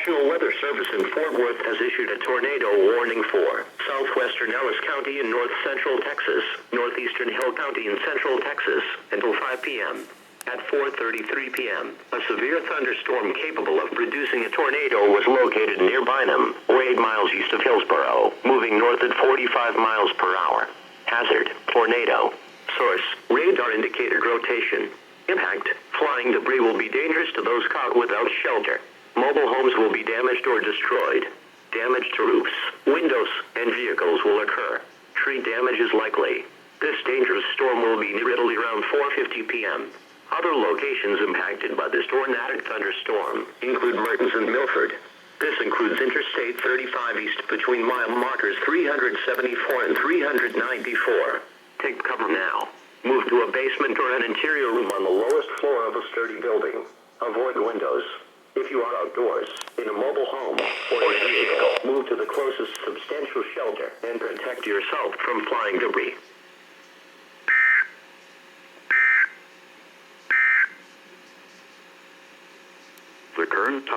National Weather Service in Fort Worth has issued a tornado warning for southwestern Ellis County in north central Texas, northeastern Hill County in central Texas, until 5 p.m. At 4:33 p.m., a severe thunderstorm capable of producing a tornado was located near Bynum, 8 miles east of Hillsboro, moving north at 45 miles per hour. Hazard: tornado. Source: radar indicated rotation. Impact: flying debris will be dangerous to those caught without shelter. Mobile homes will be damaged or destroyed. Damage to roofs, windows, and vehicles will occur. Tree damage is likely. This dangerous storm will be near Italy around 4:50 p.m. Other locations impacted by this tornadic thunderstorm include Mertens and Milford. This includes Interstate 35 east between mile markers 374 and 394. Take cover now. Move to a basement or an interior room on the lowest floor of a sturdy building. Avoid windows. If you are outdoors, in a mobile home, or a vehicle, move to the closest substantial shelter and protect yourself from flying debris.